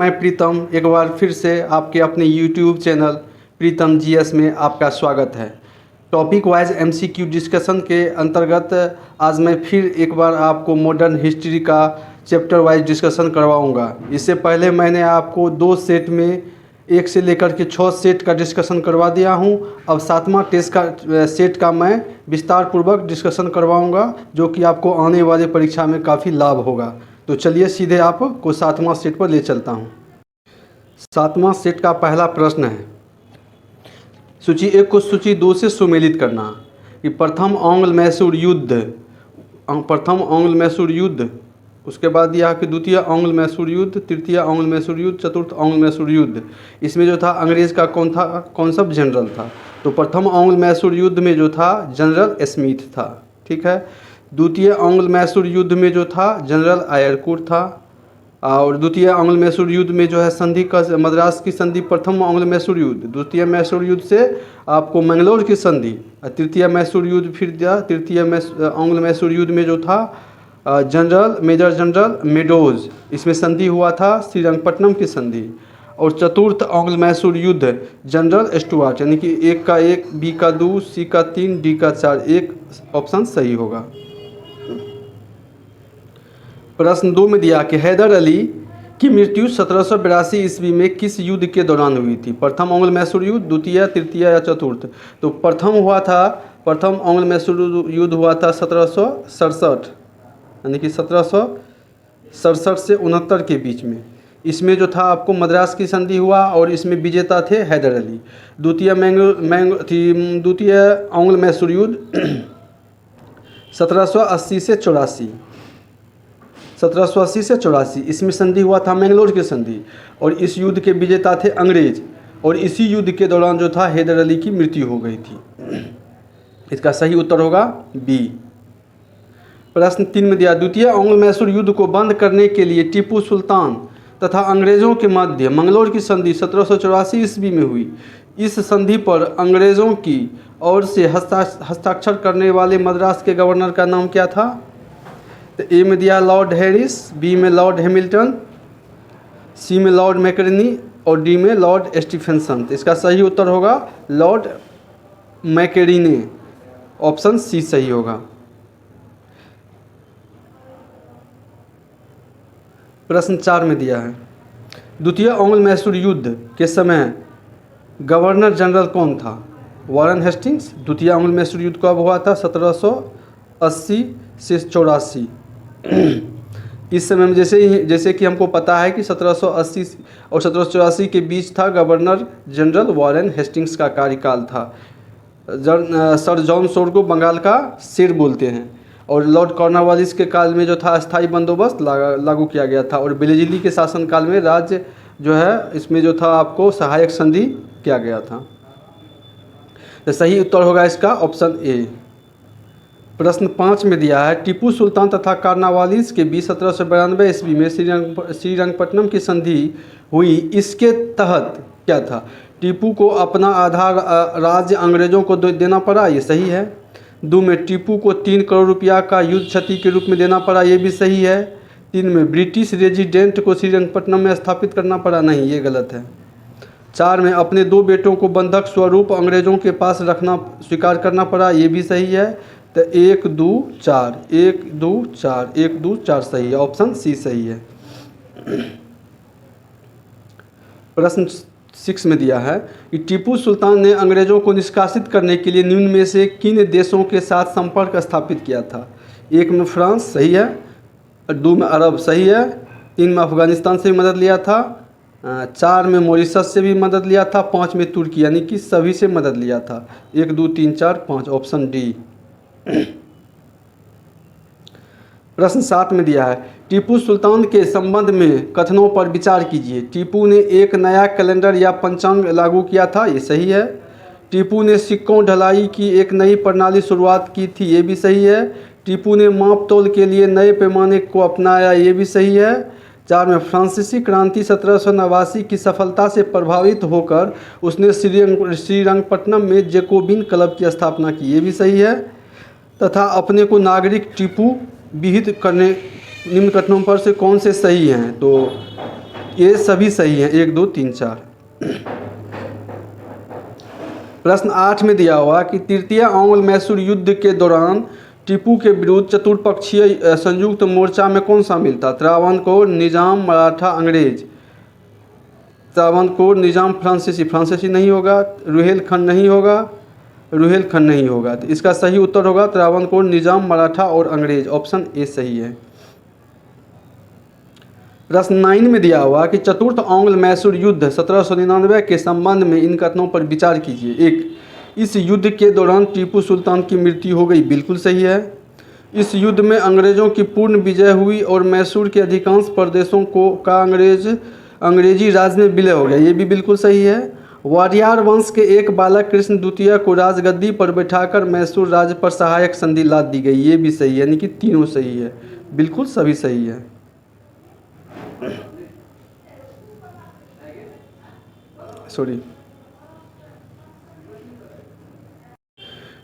मैं प्रीतम एक बार फिर से आपके अपने YouTube चैनल प्रीतम जीएस में आपका स्वागत है। टॉपिक वाइज एमसीक्यू डिस्कशन के अंतर्गत आज मैं फिर एक बार आपको मॉडर्न हिस्ट्री का चैप्टर वाइज डिस्कशन करवाऊंगा। इससे पहले मैंने आपको 2 सेट में 1 से लेकर के 6 सेट का डिस्कशन करवा दिया हूं। अब 7वां टेस्ट का सेट का मैं विस्तार पूर्वक डिस्कशन करवाऊंगा, जो कि आपको आने वाले परीक्षा में काफ़ी लाभ होगा। तो चलिए सीधे आपको 7वां सेट पर ले चलता हूं। 7वां सेट का पहला प्रश्न है, सूची 1 को सूची 2 से सुमेलित करना। कि प्रथम आंग्ल मैसूर युद्ध, उसके बाद यह कि द्वितीय आंग्ल मैसूर युद्ध, तृतीय आंग्ल मैसूर युद्ध, चतुर्थ आंग्ल मैसूर युद्ध। इसमें जो था अंग्रेज़ का कौन सा जनरल था? तो प्रथम आंग्ल मैसूर युद्ध में जो था जनरल स्मिथ था। ठीक है। द्वितीय आंग्ल मैसूर युद्ध में जो था जनरल आयरकुट था। और द्वितीय आंग्ल मैसूर युद्ध में जो है संधि का मद्रास की संधि प्रथम आंग्ल मैसूर युद्ध, द्वितीय मैसूर युद्ध से आपको मंगलौर की संधि, तृतीय मैसूर युद्ध फिर दिया। तृतीय आंग्ल मैसूर युद्ध में जो था मेजर जनरल मेडोज, इसमें संधि हुआ था श्रीरंगपट्टनम की संधि। और चतुर्थ आंग्ल मैसूर युद्ध जनरल स्टुअर्ट, यानी कि 1 का 1, बी का 2, सी का 3, डी का 4, 1 ऑप्शन सही होगा। प्रश्न 2 में दिया कि हैदर अली की मृत्यु 1782 ईस्वी में किस युद्ध के दौरान हुई थी? प्रथम आंग्ल मैसूर युद्ध, द्वितीय, तृतीय या चतुर्थ? तो प्रथम आंग्ल मैसूर युद्ध हुआ था 1767, यानी कि 1767 से 69 के बीच में। इसमें जो था आपको मद्रास की संधि हुआ और इसमें विजेता थे हैदर अली। द्वितीय आंग्ल मैसूर युद्ध 1780 से 84, इसमें संधि हुआ था मैंगलोर की संधि और इस युद्ध के विजेता थे अंग्रेज। और इसी युद्ध के दौरान जो था हैदर अली की मृत्यु हो गई थी। इसका सही उत्तर होगा बी। प्रश्न 3 में दिया, द्वितीय आंग्ल मैसूर युद्ध को बंद करने के लिए टीपू सुल्तान तथा अंग्रेज़ों के मध्य मंगलौर की संधि 1784 ईस्वी में हुई। इस संधि पर अंग्रेज़ों की ओर से हस्ताक्षर करने वाले मद्रास के गवर्नर का नाम क्या था? तो ए में दिया लॉर्ड हैरिस, बी में लॉर्ड हैमिल्टन, सी में लॉर्ड मैकर्नी और डी में लॉर्ड स्टीफेंसन। तो इसका सही उत्तर होगा लॉर्ड मैकर्नी, ऑप्शन सी सही होगा। प्रश्न 4 में दिया है, द्वितीय आंग्ल मैसूर युद्ध के समय गवर्नर जनरल कौन था? Warren Hastings. द्वितीय आंग्ल मैसूर युद्ध कब हुआ था? 1780 से 84। इस समय में जैसे कि हमको पता है कि 1780 और 1784 के बीच था गवर्नर जनरल वॉरेन हेस्टिंग्स का कार्यकाल था। सर जॉन शोर को बंगाल का शेर बोलते हैं। और लॉर्ड कॉर्नवालिस के काल में जो था अस्थाई बंदोबस्त लागू किया गया था। और बेलेजिली के शासनकाल में राज्य जो है इसमें जो था आपको सहायक संधि किया गया था। तो सही उत्तर होगा इसका ऑप्शन ए। प्रश्न 5 में दिया है, टीपू सुल्तान तथा कॉर्नवालिस के बीच 1792 ईस्वी में श्रीरंगपट्टनम की संधि हुई। इसके तहत क्या था? टीपू को अपना आधा राज्य अंग्रेज़ों को देना पड़ा, ये सही है। 2 में टीपू को 3 करोड़ रुपया का युद्ध क्षति के रूप में देना पड़ा, ये भी सही है। 3 में ब्रिटिश रेजिडेंट को श्रीरंगपट्टनम में स्थापित करना पड़ा, नहीं, ये गलत है। 4 में अपने 2 बेटों को बंधक स्वरूप अंग्रेज़ों के पास रखना स्वीकार करना पड़ा, ये भी सही है। तो 1 2 4 सही है, ऑप्शन सी सही है। प्रश्न 6 में दिया है कि टीपू सुल्तान ने अंग्रेज़ों को निष्कासित करने के लिए निम्न में से किन देशों के साथ संपर्क स्थापित किया था? 1 में फ्रांस सही है, 2 में अरब सही है, 3 में अफगानिस्तान से भी मदद लिया था, 4 में मॉरिशस से भी मदद लिया था, 5 में तुर्की, यानी कि सभी से मदद लिया था। 1 2 3 4 5, ऑप्शन डी। प्रश्न 7 में दिया है, टीपू सुल्तान के संबंध में कथनों पर विचार कीजिए। टीपू ने एक नया कैलेंडर या पंचांग लागू किया था, ये सही है। टीपू ने सिक्कों ढलाई की एक नई प्रणाली शुरुआत की थी, ये भी सही है। टीपू ने माप तोल के लिए नए पैमाने को अपनाया, ये भी सही है। 4 में फ्रांसीसी क्रांति 1789 की सफलता से प्रभावित होकर उसने श्रीरंगपट्टनम में जैकोबिन क्लब की स्थापना की, ये भी सही है। तथा अपने को नागरिक टीपू विहित करने निम्न कथनों पर से कौन से सही हैं? तो ये सभी सही हैं, 1 2 3 4। प्रश्न 8 में दिया हुआ कि तृतीय आंग्ल मैसूर युद्ध के दौरान टीपू के विरुद्ध चतुर्पक्षीय संयुक्त मोर्चा में कौन शामिल था? त्रावणकोर, निजाम, मराठा, अंग्रेज। त्रावणकोर, निजाम, फ्रांसीसी। फ्रांसीसी नहीं होगा। रुहेलखंड नहीं होगा। रुहेलखंड नहीं होगा। तो इसका सही उत्तर होगा त्रावणकोर, निजाम, मराठा और अंग्रेज। ऑप्शन ए सही है। प्रश्न 9 में दिया हुआ कि चतुर्थ आंग्ल मैसूर युद्ध 1799 के संबंध में इन कथनों पर विचार कीजिए। 1, इस युद्ध के दौरान टीपू सुल्तान की मृत्यु हो गई। बिल्कुल सही है। इस युद्ध में अंग्रेज़ों की पूर्ण विजय हुई और मैसूर के अधिकांश प्रदेशों का अंग्रेजी राज में विलय हो गया। ये भी बिल्कुल सही है। वाडियार वंश के एक बालक कृष्ण द्वितीय को राजगद्दी पर बैठाकर मैसूर राज्य पर सहायक संधि लाद दी गई। ये भी सही है, यानी कि तीनों सही है। बिल्कुल सभी सही है। सॉरी।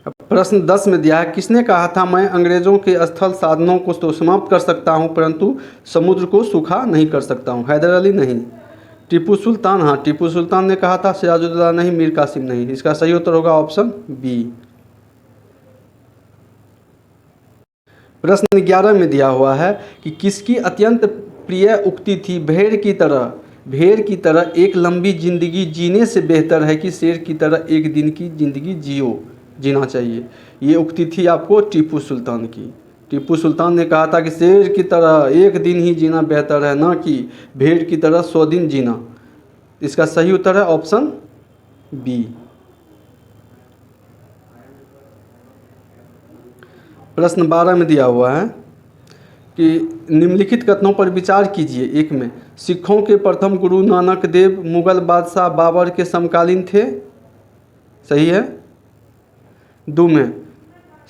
प्रश्न 10 में दिया है, किसने कहा था मैं अंग्रेजों के स्थल साधनों को तो समाप्त कर सकता हूं परंतु समुद्र को सूखा नहीं कर सकता हूं? हैदर अली नहीं। टीपू सुल्तान, हाँ टीपू सुल्तान ने कहा था। सिराजुद्दौला नहीं। मीर कासिम नहीं। इसका सही उत्तर होगा ऑप्शन बी। प्रश्न 11 में दिया हुआ है कि किसकी अत्यंत प्रिय उक्ति थी? भेड़ की तरह एक लंबी जिंदगी जीने से बेहतर है कि शेर की तरह एक दिन की जिंदगी जीना चाहिए। ये उक्ति थी आपको टीपू सुल्तान की। टीपू सुल्तान ने कहा था कि शेर की तरह एक दिन ही जीना बेहतर है, ना कि भेड़ की तरह 100 दिन जीना। इसका सही उत्तर है ऑप्शन बी। प्रश्न 12 में दिया हुआ है कि निम्नलिखित कथनों पर विचार कीजिए। 1 में सिखों के प्रथम गुरु नानक देव मुगल बादशाह बाबर के समकालीन थे। सही है। 2 में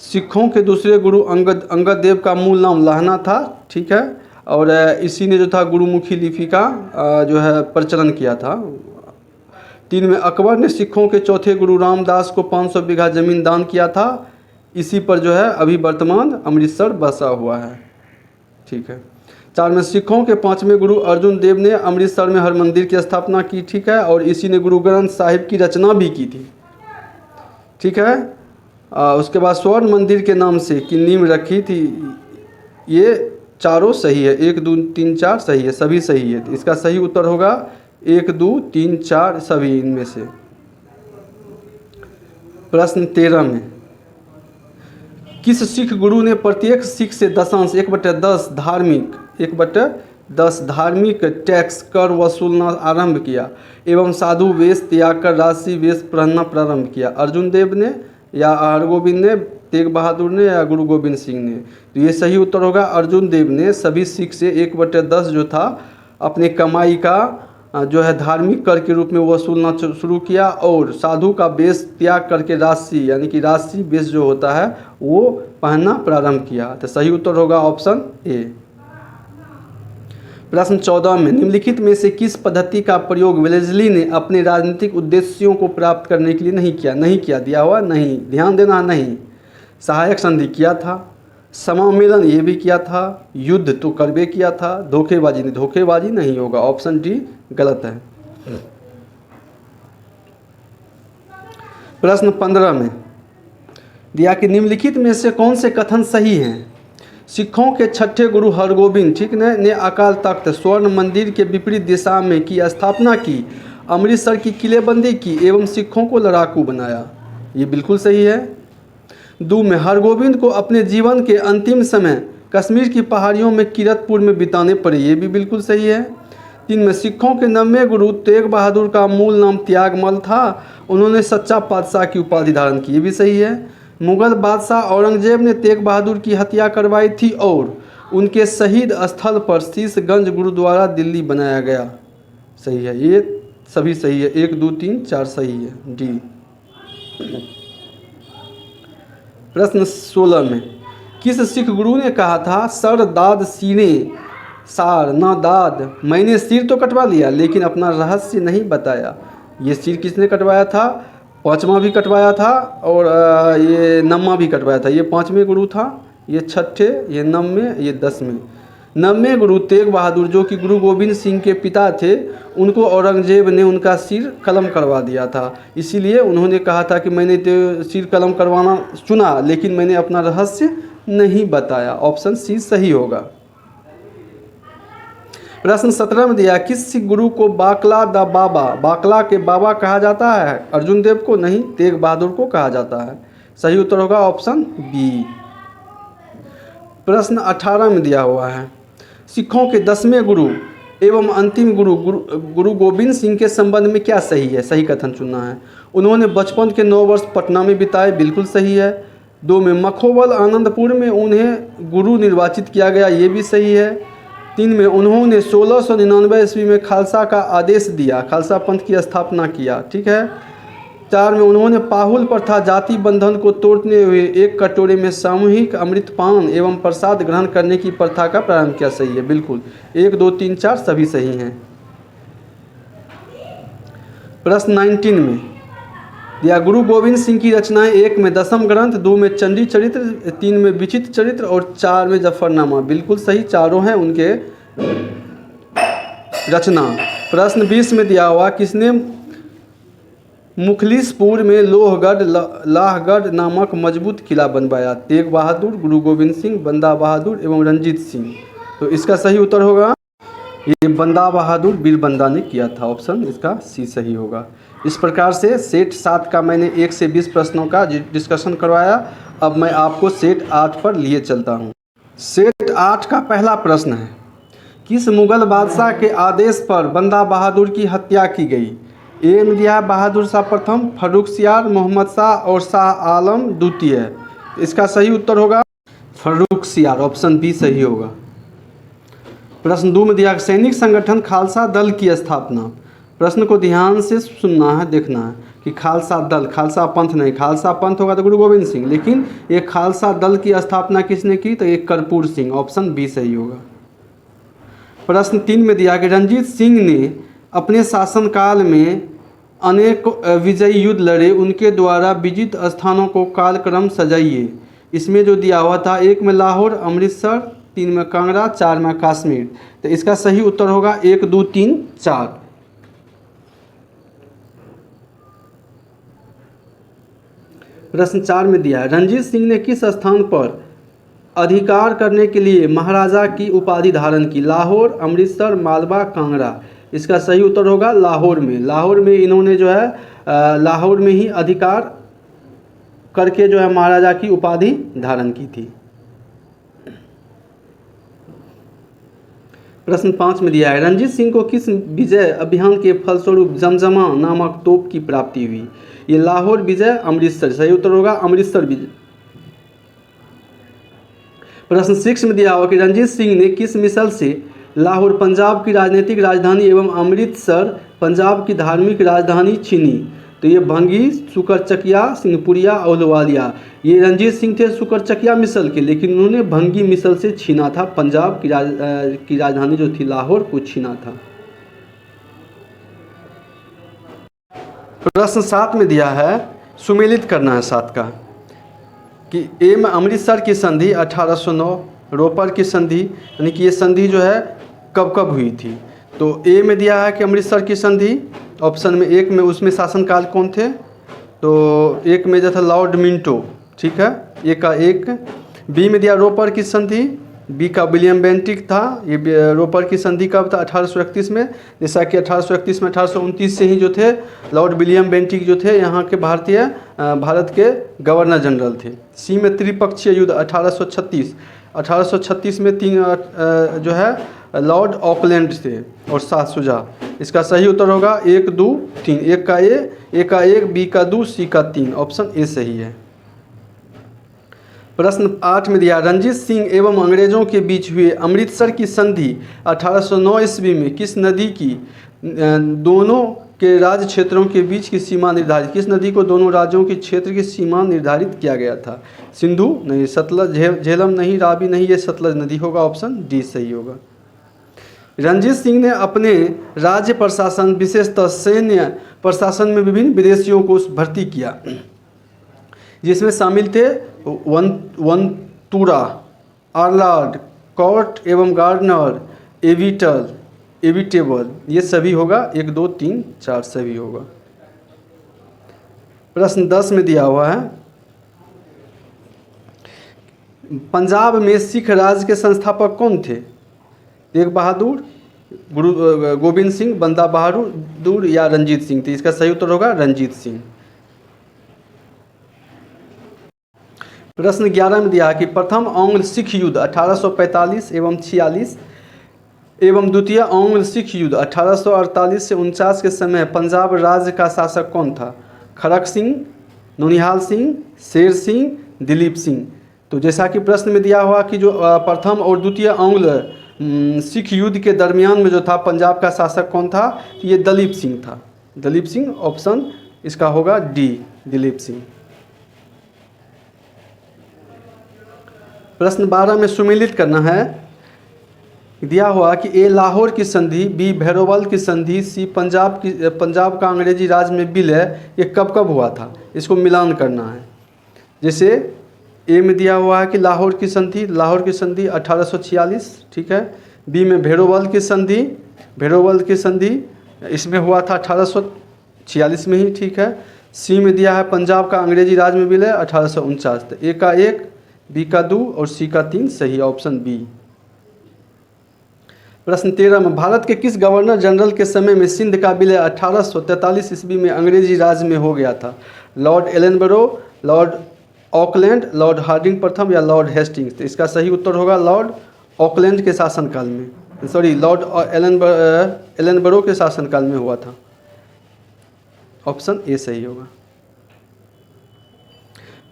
सिखों के दूसरे गुरु अंगद देव का मूल नाम लाहना था। ठीक है। और इसी ने जो था गुरुमुखी लिपि का जो है प्रचलन किया था। 3 में अकबर ने सिखों के चौथे गुरु रामदास को 500 बीघा जमीन दान किया था। इसी पर जो है अभी वर्तमान अमृतसर बसा हुआ है। ठीक है। 4 में सिखों के 5वें गुरु अर्जुन देव ने अमृतसर में हर मंदिर की स्थापना की। ठीक है। और इसी ने गुरु ग्रंथ साहिब की रचना भी की थी। ठीक है। उसके बाद स्वर्ण मंदिर के नाम से की नींव रखी थी। ये चारों सही है। 1 2 3 4 सही है, सभी सही है। इसका सही उत्तर होगा 1 2 3 4 सभी इनमें से। प्रश्न 13 में किस सिख गुरु ने प्रत्येक सिख से दशांश 1/10 धार्मिक टैक्स कर वसूलना आरंभ किया एवं साधु वेश त्याग कर राशि वेश पहनना प्रारंभ किया? अर्जुन देव ने या हरगोविंद ने, तेग बहादुर ने या गुरु गोविंद सिंह ने? तो ये सही उत्तर होगा अर्जुन देव ने सभी सिख से 1/10 जो था अपने कमाई का जो है धार्मिक कर के रूप में वसूलना शुरू किया और साधु का वेश त्याग करके राशि यानी कि राशि वेश जो होता है वो पहनना प्रारंभ किया। तो सही उत्तर होगा ऑप्शन ए। प्रश्न 14 में निम्नलिखित में से किस पद्धति का प्रयोग वेलेस्ली ने अपने राजनीतिक उद्देश्यों को प्राप्त करने के लिए नहीं किया? दिया हुआ नहीं, ध्यान देना नहीं। सहायक संधि किया था, समामेलन ये भी किया था, युद्ध तो करबे किया था, धोखेबाजी नहीं होगा। ऑप्शन डी गलत है। प्रश्न 15 में दिया कि निम्नलिखित में से कौन से कथन सही हैं? सिखों के छठे गुरु हरगोविंद ठीक ने अकाल तख्त स्वर्ण मंदिर के विपरीत दिशा में की स्थापना की, अमृतसर की किलेबंदी की एवं सिखों को लड़ाकू बनाया। ये बिल्कुल सही है। 2 में हरगोविंद को अपने जीवन के अंतिम समय कश्मीर की पहाड़ियों में किरतपुर में बिताने पड़े। ये भी बिल्कुल सही है। 3 में सिखों के 9वें गुरु तेग बहादुर का मूल नाम त्यागमल था, उन्होंने सच्चा पातशाह की उपाधि धारण की। ये भी सही है। मुगल बादशाह औरंगजेब ने तेग बहादुर की हत्या करवाई थी और उनके शहीद स्थल पर शीशगंज गुरुद्वारा दिल्ली बनाया गया। सही है। ये सभी सही है। 1 2 3 4 सही है। डी। प्रश्न 16 में किस सिख गुरु ने कहा था सर दाद सीने सार न दाद? मैंने सिर तो कटवा लिया लेकिन अपना रहस्य नहीं बताया। ये सिर किसने कटवाया था? 5वां भी कटवाया था और ये 9वां भी कटवाया था। ये 5वें गुरु था, ये 6ठे, ये 9वें, ये 10वें। 9वें गुरु तेग बहादुर जो कि गुरु गोविंद सिंह के पिता थे, उनको औरंगजेब ने उनका सिर कलम करवा दिया था। इसीलिए उन्होंने कहा था कि मैंने तो सिर कलम करवाना चुना, लेकिन मैंने अपना रहस्य नहीं बताया। ऑप्शन सी सही होगा। प्रश्न 17 में दिया, किस गुरु को बाकला द बाबा, बाकला के बाबा कहा जाता है? अर्जुन देव को नहीं, तेग बहादुर को कहा जाता है। सही उत्तर होगा ऑप्शन बी। प्रश्न 18 में दिया हुआ है, सिखों के 10वें गुरु एवं अंतिम गुरु गोविंद सिंह के संबंध में क्या सही है? सही कथन चुनना है। उन्होंने बचपन के 9 वर्ष पटना में बिताए, बिल्कुल सही है। 2 में मखोबल आनंदपुर में उन्हें गुरु निर्वाचित किया गया, ये भी सही है। 3 में उन्होंने 1699 ईस्वी में खालसा का आदेश दिया, खालसा पंथ की स्थापना किया, ठीक है। 4 में उन्होंने पाहुल प्रथा जाति बंधन को तोड़ते हुए एक कटोरे में सामूहिक अमृतपान एवं प्रसाद ग्रहण करने की प्रथा का प्रारंभ किया, सही है बिल्कुल। 1, 2, 3, 4 सभी सही हैं। प्रश्न 19 में दिया, गुरु गोविंद सिंह की रचनाएं 1 में दशम ग्रंथ, 2 में चंडी चरित्र, 3 में विचित्र चरित्र और 4 में जफरनामा, बिल्कुल सही, चारों हैं उनके रचना। प्रश्न 20 में दिया हुआ, किसने मुखलिसपुर में लोहगढ़ लाहगढ़ नामक मजबूत किला बनवाया? तेग बहादुर, गुरु गोविंद सिंह, बंदा बहादुर एवं रंजीत सिंह। तो इसका सही उत्तर होगा ये बंदा बहादुर बीरबंदा ने किया था। ऑप्शन इसका सी सही होगा। इस प्रकार से सेट 7 का मैंने 1 से 20 प्रश्नों का डिस्कशन करवाया। अब मैं आपको सेट 8 पर लिए चलता हूँ। सेट 8 का पहला प्रश्न है, किस मुगल बादशाह के आदेश पर बंदा बहादुर की हत्या की गई? ए में दिया बहादुर शाह प्रथम, फर्रुखसियार, मोहम्मद शाह और शाह आलम द्वितीय। इसका सही उत्तर होगा फर्रुखसियार, ऑप्शन बी सही होगा। प्रश्न 2 में दिया, सैनिक संगठन खालसा दल की स्थापना। प्रश्न को ध्यान से सुनना है, देखना है कि खालसा दल, खालसा पंथ नहीं, खालसा पंथ होगा तो गुरु गोविंद सिंह, लेकिन ये खालसा दल की स्थापना किसने की? तो एक कर्पूर सिंह, ऑप्शन बी सही होगा। प्रश्न 3 में दिया कि रंजीत सिंह ने अपने शासनकाल में अनेक विजयी युद्ध लड़े, उनके द्वारा विजित स्थानों को कालक्रम सजाइए। इसमें जो दिया हुआ था, 1 में लाहौर, अमृतसर, 3 में कांगड़ा, 4 में कश्मीर। तो इसका सही उत्तर होगा 1, 2, 3, 4। प्रश्न 4 में दिया है, रंजीत सिंह ने किस स्थान पर अधिकार करने के लिए महाराजा की उपाधि धारण की? लाहौर, अमृतसर, मालवा, कांगड़ा। इसका सही उत्तर होगा लाहौर में। लाहौर में इन्होंने जो है लाहौर में ही अधिकार करके जो है महाराजा की उपाधि धारण की थी। प्रश्न 5 में दिया है, रंजीत सिंह को किस विजय अभियान के फलस्वरूप जमजमा नामक तोप की प्राप्ति हुई? ये लाहौर विजय, अमृतसर। सही उत्तर होगा अमृतसर विजय। प्रश्न 6 में दिया हुआ कि रंजीत सिंह ने किस मिसल से लाहौर पंजाब की राजनीतिक राजधानी एवं अमृतसर पंजाब की धार्मिक राजधानी छीनी? तो ये भंगी, सुकरचकिया, सिंहपुरिया, औलवालिया। ये रंजीत सिंह थे सुकरचकिया मिसल के, लेकिन उन्होंने भंगी मिसल से छीना था, पंजाब की राजधानी जो थी लाहौर को छीना था। प्रश्न 7 में दिया है, सुमेलित करना है 7 का, कि ए में अमृतसर की संधि 1809, रोपर की संधि, यानी कि ये संधि जो है कब कब हुई थी? तो ए में दिया है कि अमृतसर की संधि, ऑप्शन में 1 में उसमें शासनकाल कौन थे? तो 1 में जो था लॉर्ड मिंटो, ठीक है, ए का 1। बी में दिया रोपर की संधि, बी का विलियम बेंटिक था। ये रोपर की संधि कब था? 1831 में, जैसा कि 1831 में 1829 से ही जो थे लॉर्ड विलियम बेंटिक जो थे यहाँ के भारत के गवर्नर जनरल थे। सी में त्रिपक्षीय युद्ध 1836 में 3 जो है लॉर्ड ऑकलैंड थे और शाह शुजा। इसका सही उत्तर होगा 1, 2, 3। 1 का ए, बी का 2, सी का 3, ऑप्शन ए सही है। प्रश्न 8 में दिया, रंजीत सिंह एवं अंग्रेजों के बीच हुए अमृतसर की संधि 1809 ईस्वी में किस नदी की दोनों के राज्य क्षेत्रों के बीच की सीमा निर्धारित? किस नदी को दोनों राज्यों के क्षेत्र की सीमा निर्धारित किया गया था? सिंधु नहीं, सतलज, झेलम नहीं, रावी नहीं, ये सतलज नदी होगा, ऑप्शन डी सही होगा। रंजीत सिंह ने अपने राज्य प्रशासन, विशेषतः सैन्य प्रशासन में विभिन्न विदेशियों को भर्ती किया, जिसमें शामिल थे वंतूरा, आर्लार्ड, कॉर्ट एवं गार्डनर, एविटेबल, ये सभी होगा। 1 2 3 4 सभी होगा। प्रश्न 10 में दिया हुआ है, पंजाब में सिख राज के संस्थापक कौन थे? तेग बहादुर, गुरु गोविंद सिंह, बंदा बहादुर या रंजीत सिंह? तो इसका सही उत्तर होगा रंजीत सिंह। प्रश्न 11 में दिया है कि प्रथम आंग्ल सिख युद्ध 1845 एवं 46 एवं द्वितीय आंग्ल सिख युद्ध 1848 से 49 के समय पंजाब राज्य का शासक कौन था? खड़क सिंह, नौनिहाल सिंह, शेर सिंह, दिलीप सिंह? तो जैसा कि प्रश्न में दिया हुआ कि जो प्रथम और द्वितीय आंग्ल सिख युद्ध के दरमियान में जो था पंजाब का शासक कौन था? ये दलीप सिंह था। दलीप सिंह, ऑप्शन इसका होगा डी, दिलीप सिंह। प्रश्न 12 में सुमेलित करना है। दिया हुआ कि ए लाहौर की संधि, बी भैरोवल की संधि, सी पंजाब का अंग्रेजी राज में विलय, ये कब कब हुआ था? इसको मिलान करना है। जैसे ए में दिया हुआ है कि लाहौर की संधि 1846, ठीक है। बी में भैरोवल की संधि इसमें हुआ था 1846 में ही, ठीक है। सी में दिया है पंजाब का अंग्रेजी राज में विलय 1849। तो ए का 1, बी का 2 और सी का 3 सही, ऑप्शन बी। प्रश्न 13 में भारत के किस गवर्नर जनरल के समय में सिंध का विलय 1843 ईस्वी में अंग्रेजी राज में हो गया था? Lord Ellenborough, Lord Auckland, Lord Hardinge प्रथम या लॉर्ड हेस्टिंग्स? तो इसका सही उत्तर होगा लॉर्ड ऑकलैंड के शासनकाल में, सॉरी लॉर्ड एलनबरो के शासनकाल में हुआ था। ऑप्शन ए सही होगा।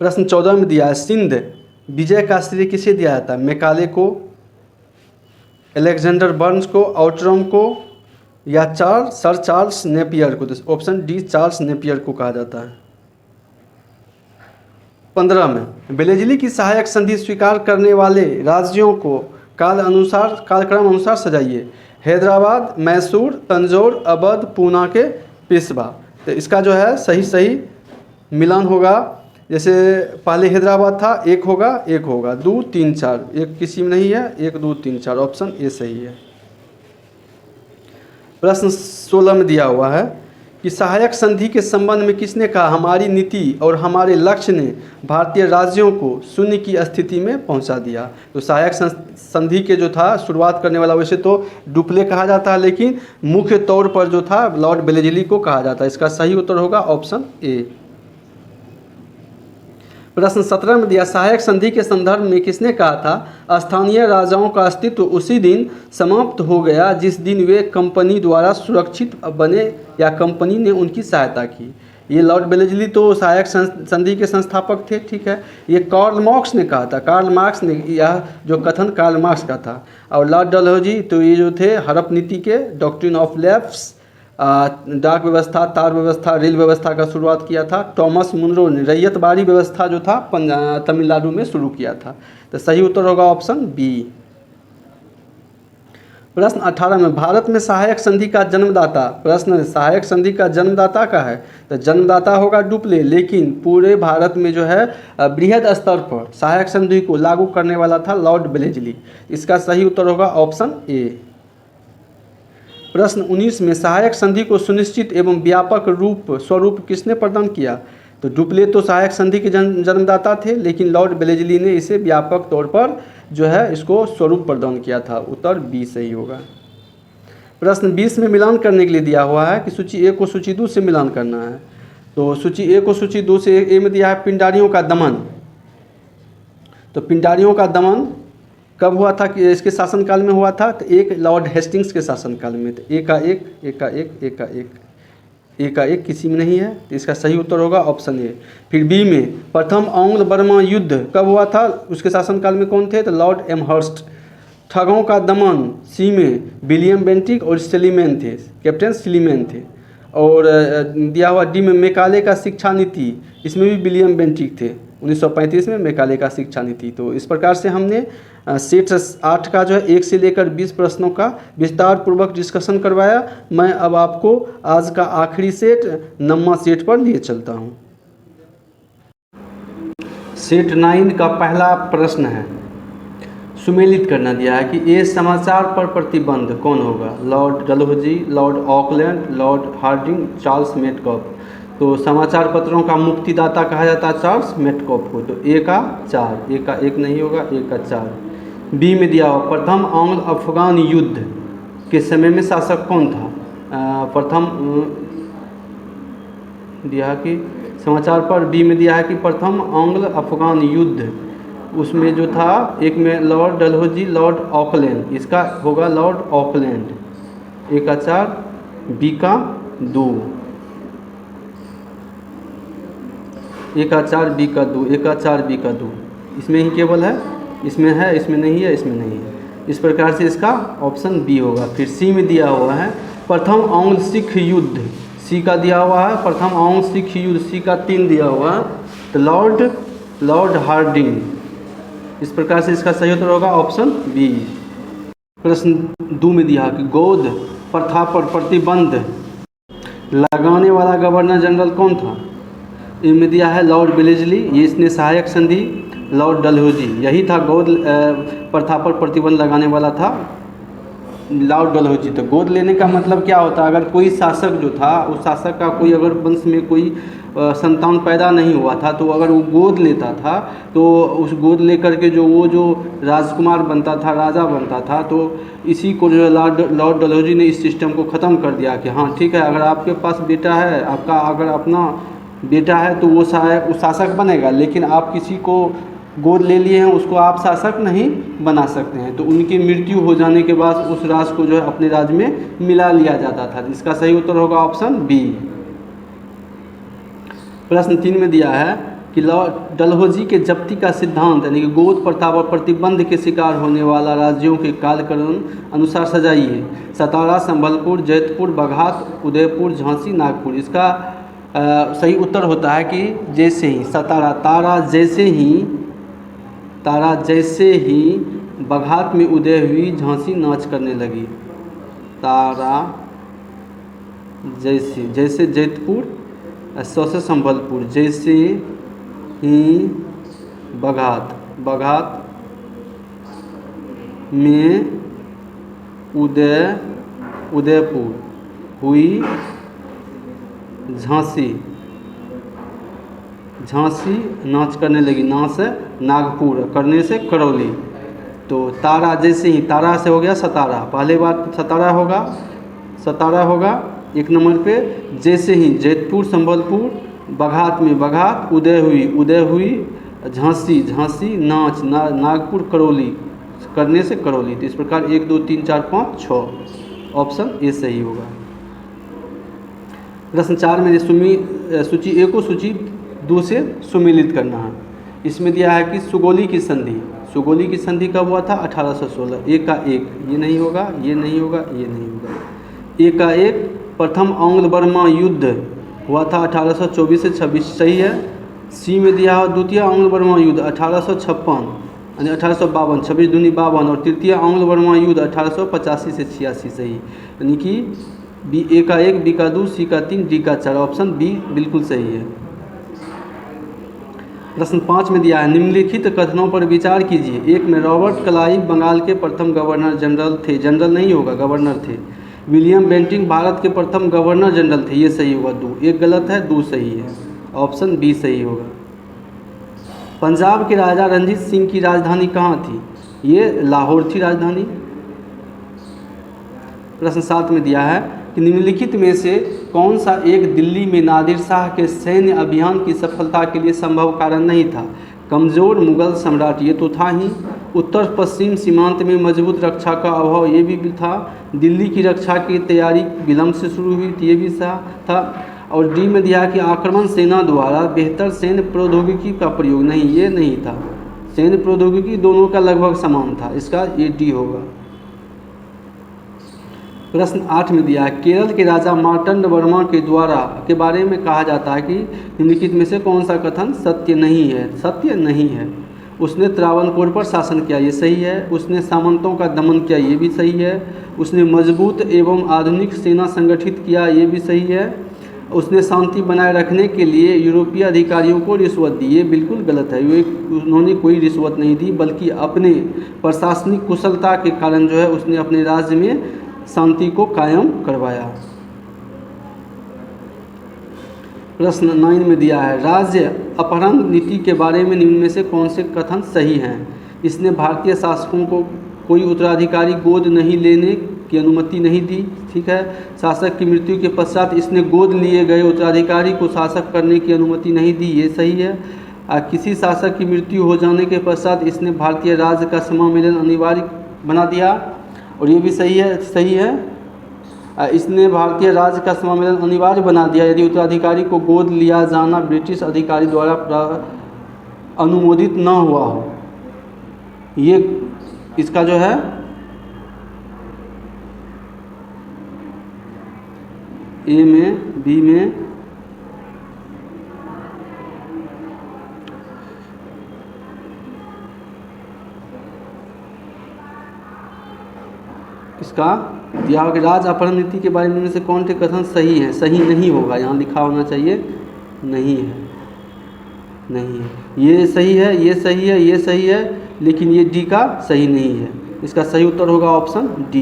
प्रश्न 14 में दिया है, सिंध विजय का श्रेय किसे दिया जाता है? मैकाले को, अलेक्जेंडर बर्न्स को, आउटरम को या सर चार्ल्स नेपियर को? तो ऑप्शन डी, चार्ल्स नेपियर को कहा जाता है। 15 में बेलेजली की सहायक संधि स्वीकार करने वाले राज्यों को कालक्रम अनुसार सजाइए। हैदराबाद, मैसूर, तंजौर, अवध, पूना के पेशवा? तो इसका जो है सही मिलान होगा। जैसे पहले हैदराबाद था, 1 होगा 2 3 4, एक किसी में नहीं है, 1 2 3 4, ऑप्शन ए सही है। प्रश्न 16 में दिया हुआ है कि सहायक संधि के संबंध में किसने कहा, हमारी नीति और हमारे लक्ष्य ने भारतीय राज्यों को शून्य की स्थिति में पहुंचा दिया? तो सहायक संधि के जो था शुरुआत करने वाला, वैसे तो डुप्ले कहा जाता है लेकिन मुख्य तौर पर जो था लॉर्ड बेलेजली को कहा जाता है। इसका सही उत्तर होगा ऑप्शन ए। प्रश्न 17 में दिया, सहायक संधि के संदर्भ में किसने कहा था, स्थानीय राजाओं का अस्तित्व उसी दिन समाप्त हो गया जिस दिन वे कंपनी द्वारा सुरक्षित बने या कंपनी ने उनकी सहायता की? ये लॉर्ड बेलेजली तो सहायक संधि के संस्थापक थे, ठीक है। ये कार्ल मार्क्स ने कहा था, कार्ल मार्क्स ने, यह जो कथन कार्ल मार्क्स का था। और लॉर्ड डलहौजी तो ये जो थे हड़प नीति के, डॉक्ट्रिन ऑफ लैप्स, डाक व्यवस्था, तार व्यवस्था, रेल व्यवस्था का शुरुआत किया था। टॉमस मुनरो ने रैयतबाड़ी व्यवस्था जो था तमिलनाडु में शुरू किया था। तो सही उत्तर होगा ऑप्शन बी। प्रश्न 18 में भारत में सहायक संधि का जन्मदाता, प्रश्न सहायक संधि का जन्मदाता का है, तो जन्मदाता होगा डुप्ले, लेकिन पूरे भारत में जो है बृहद स्तर पर सहायक संधि को लागू करने वाला था लॉर्ड बेलेजली। इसका सही उत्तर होगा ऑप्शन ए। प्रश्न 19 में सहायक संधि को सुनिश्चित एवं व्यापक स्वरूप किसने प्रदान किया? तो डुप्ले तो सहायक संधि के जन्मदाता थे, लेकिन लॉर्ड बेलेजली ने इसे व्यापक तौर पर जो है इसको स्वरूप प्रदान किया था। उत्तर बी सही होगा। प्रश्न 20 में मिलान करने के लिए दिया हुआ है कि सूची ए को सूची 2 से मिलान करना है। तो सूची ए को सूची 2 से, ए में दिया है पिंडारियों का दमन। तो पिंडारियों का दमन कब हुआ था कि इसके शासनकाल में हुआ था? तो एक लॉर्ड हेस्टिंग्स के शासनकाल में। तो ए का 1 किसी में नहीं है, तो इसका सही उत्तर होगा ऑप्शन ए। फिर बी में प्रथम एंग्लो बर्मा युद्ध कब हुआ था, उसके शासनकाल में कौन थे? तो लॉर्ड एमहर्स्ट। ठगों का दमन, सी में विलियम बेंटिक और स्टिलीमैन थे, कैप्टन स्टिलीमैन थे। और दिया हुआ डी में मैकाले का शिक्षा नीति, इसमें भी विलियम बेंटिक थे। 1935 में मैकाले का शिक्षा नीति। तो इस प्रकार से हमने सेट 8 का जो है 1 से लेकर 20 प्रश्नों का विस्तार पूर्वक डिस्कशन करवाया। मैं अब आपको आज का आखिरी सेट 9वां सेट पर लिए चलता हूं। सेट 9 का पहला प्रश्न है, सुमेलित करना दिया है कि ये समाचार पर प्रतिबंध कौन होगा, Lord Dalhousie, Lord Auckland, Lord Hardinge, Charles Metcalfe. तो समाचार पत्रों का मुक्तिदाता कहा जाता है चार्ल्स मेटकॉफ को। तो ए का 4, ए का 1 नहीं होगा, ए का 4। बी में दिया हुआ प्रथम आंग्ल अफगान युद्ध के समय में शासक कौन था। प्रथम दिया कि समाचार पर बी में दिया है कि प्रथम आंग्ल अफगान युद्ध, उसमें जो था एक में लॉर्ड डलहौजी, लॉर्ड ऑकलैंड, इसका होगा लॉर्ड ऑकलैंड। ए का 4, बी का 2, ए का 4, बी का 2, ए का 4, बी का 2। इसमें ही केवल है, इसमें है, इसमें नहीं है, इसमें नहीं है। इस प्रकार से इसका ऑप्शन बी होगा। फिर सी में दिया हुआ है प्रथम आंग्ल सिख युद्ध, सी का दिया हुआ है प्रथम आंग्ल सिख युद्ध, सी का 3 दिया हुआ है, तो लॉर्ड हार्डिंग। इस प्रकार से इसका सही उत्तर होगा ऑप्शन बी। प्रश्न 2 में दिया कि गोद प्रथा पर प्रतिबंध लगाने वाला गवर्नर जनरल कौन था। इनमें दिया है लॉर्ड वेलेस्ली, ये इसने सहायक संधि, लॉर्ड डलहौजी, यही था गोद प्रथा पर प्रतिबंध लगाने वाला था लॉर्ड डलहौजी। तो गोद लेने का मतलब क्या होता है, अगर कोई शासक जो था उस शासक का कोई अगर वंश में कोई संतान पैदा नहीं हुआ था तो अगर वो गोद लेता था तो उस गोद लेकर के जो राजकुमार बनता था, राजा बनता था, तो इसी को जो लॉर्ड डलहौजी ने इस सिस्टम को ख़त्म कर दिया कि हाँ ठीक है, अगर आपके पास बेटा है, आपका अगर अपना बेटा है तो वो शासक बनेगा, लेकिन आप किसी को गोद ले लिए हैं उसको आप शासक नहीं बना सकते हैं। तो उनकी मृत्यु हो जाने के बाद उस राज को जो है अपने राज्य में मिला लिया जाता था। इसका सही उत्तर होगा ऑप्शन बी। प्रश्न 3 में दिया है कि लॉर्ड डलहौजी के जब्ती का सिद्धांत यानी कि गोद प्रथा पर प्रतिबंध के शिकार होने वाला राज्यों के कालक्रम अनुसार सजाइए। सतारा, संबलपुर, जैतपुर, बघात, उदयपुर, झांसी, नागपुर। इसका सही उत्तर होता है कि जैसे ही सतारा, तारा जैसे ही बघात में उदय हुई, झांसी नाच करने लगी। तारा जैसे जैतपुर, से संबलपुर, जैसे ही बघात में उदयपुर हुई, झांसी नाच करने लगी, ना से नागपुर, करने से करौली। तो तारा जैसे ही, तारा से हो गया सतारा, पहले बार सतारा होगा 1 नंबर पे। जैसे ही जैतपुर, संबलपुर, बघात में बघात, उदय हुई, झांसी नाच, नागपुर, करौली, करने से करौली। तो इस प्रकार 1 2 3 4 5 6 ऑप्शन ए सही होगा। प्रश्न 4 में सूची ए को सूची 2 से सुमेलित करना है। इसमें दिया है कि सुगोली की संधि कब हुआ था, 1816। ए का 1, ये नहीं होगा, ये नहीं होगा, ये नहीं होगा। ए का 1 प्रथम आंग्ल बर्मा युद्ध हुआ था 1824 से 26, सही है। सी में दिया हुआ द्वितीय आंग्ल बर्मा युद्ध 1856 यानी 1852, 26 दूनी 52, और तृतीय आंग्ल बर्मा युद्ध 1885 से 86, सही। यानी कि बी, ए का 1, बी का 2, सी का 3, डी का 4, ऑप्शन बी बिल्कुल सही है। प्रश्न 5 में दिया है निम्नलिखित कथनों पर विचार कीजिए। 1 में रॉबर्ट क्लाइव बंगाल के प्रथम गवर्नर जनरल थे, जनरल नहीं होगा, गवर्नर थे। विलियम बेंटिंक भारत के प्रथम गवर्नर जनरल थे, ये सही होगा। 2, 1 गलत है, 2 सही है, ऑप्शन बी सही होगा। पंजाब के राजा रणजीत सिंह की राजधानी कहाँ थी, ये लाहौर थी राजधानी। प्रश्न 7 में दिया है कि निम्नलिखित में से कौन सा एक दिल्ली में नादिर शाह के सैन्य अभियान की सफलता के लिए संभव कारण नहीं था। कमज़ोर मुगल सम्राट, ये तो था ही। उत्तर पश्चिम सीमांत में मजबूत रक्षा का अभाव, ये भी था। दिल्ली की रक्षा की तैयारी विलंब से शुरू हुई थी, ये भी था। और डी में दिया कि आक्रमण सेना द्वारा बेहतर सैन्य प्रौद्योगिकी का प्रयोग, नहीं, ये नहीं था। सैन्य प्रौद्योगिकी दोनों का लगभग समान था, इसका ये डी होगा। प्रश्न 8 में दिया है केरल के राजा मार्तंड वर्मा के बारे में कहा जाता है कि निम्नलिखित में से कौन सा कथन सत्य नहीं है। उसने त्रावणकोर पर शासन किया, ये सही है। उसने सामंतों का दमन किया, ये भी सही है। उसने मजबूत एवं आधुनिक सेना संगठित किया, ये भी सही है। उसने शांति बनाए रखने के लिए यूरोपीय अधिकारियों को रिश्वत दी। ये बिल्कुल गलत है, ये उन्होंने कोई रिश्वत नहीं दी, बल्कि अपने प्रशासनिक कुशलता के कारण जो है उसने अपने राज्य में शांति को कायम करवाया। प्रश्न 9 में दिया है, राज्य अपहरण नीति के बारे में निम्न में से कौन से कथन सही हैं? इसने भारतीय शासकों को कोई उत्तराधिकारी गोद नहीं लेने की अनुमति नहीं दी। ठीक है। शासक की मृत्यु के पश्चात इसने गोद लिए गए उत्तराधिकारी को शासक करने की अनुमति नहीं दी। ये सही है। किसी शासक की मृत्यु हो जाने के पश्चात इसने भारतीय राज्य का समामेलन अनिवार्य बना दिया, और ये भी सही है। इसने भारतीय राज्य का समामेलन अनिवार्य बना दिया यदि उत्तराधिकारी को गोद लिया जाना ब्रिटिश अधिकारी द्वारा अनुमोदित न हुआ हो। ये इसका जो है ए में, बी में, इसका दिया होगा कि राज्य अपहरण नीति के बारे में से कौन से कथन सही है? सही नहीं होगा, यहाँ लिखा होना चाहिए नहीं है, नहीं है। ये सही है, ये सही है, ये सही है, लेकिन ये डी का सही नहीं है। इसका सही उत्तर होगा ऑप्शन डी।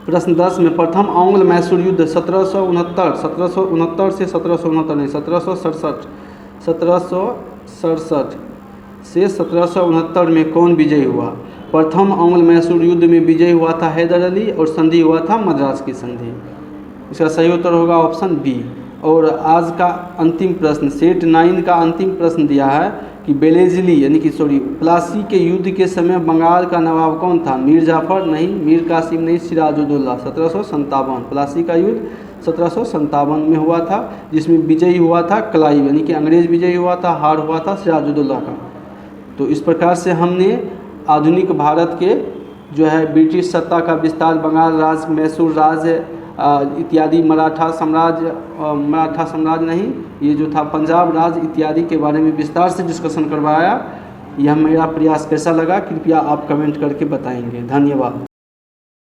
प्रश्न 10 में प्रथम आंग्ल मैसूर युद्ध 1769 से 1769 नहीं 1767 से 1769 में कौन विजयी हुआ? प्रथम आंग्ल मैसूर युद्ध में विजयी हुआ था हैदर अली, और संधि हुआ था मद्रास की संधि। इसका सही उत्तर होगा ऑप्शन बी। और आज का अंतिम प्रश्न सेट 9 का अंतिम प्रश्न दिया है कि बेलेजली प्लासी के युद्ध के समय बंगाल का नवाब कौन था? मीर जाफर नहीं, मीर कासिम नहीं, सिराजुद्दौला। 1757 प्लासी का युद्ध 1757 में हुआ था, जिसमें विजयी हुआ था क्लाइव, यानी कि अंग्रेज विजयी हुआ था, हार हुआ था सिराजुद्दौला का। तो इस प्रकार से हमने आधुनिक भारत के जो है ब्रिटिश सत्ता का विस्तार, बंगाल राज, मैसूर राज इत्यादि, मराठा साम्राज्य नहीं, ये जो था पंजाब राज इत्यादि के बारे में विस्तार से डिस्कशन करवाया। यह मेरा प्रयास कैसा लगा कृपया आप कमेंट करके बताएंगे। धन्यवाद।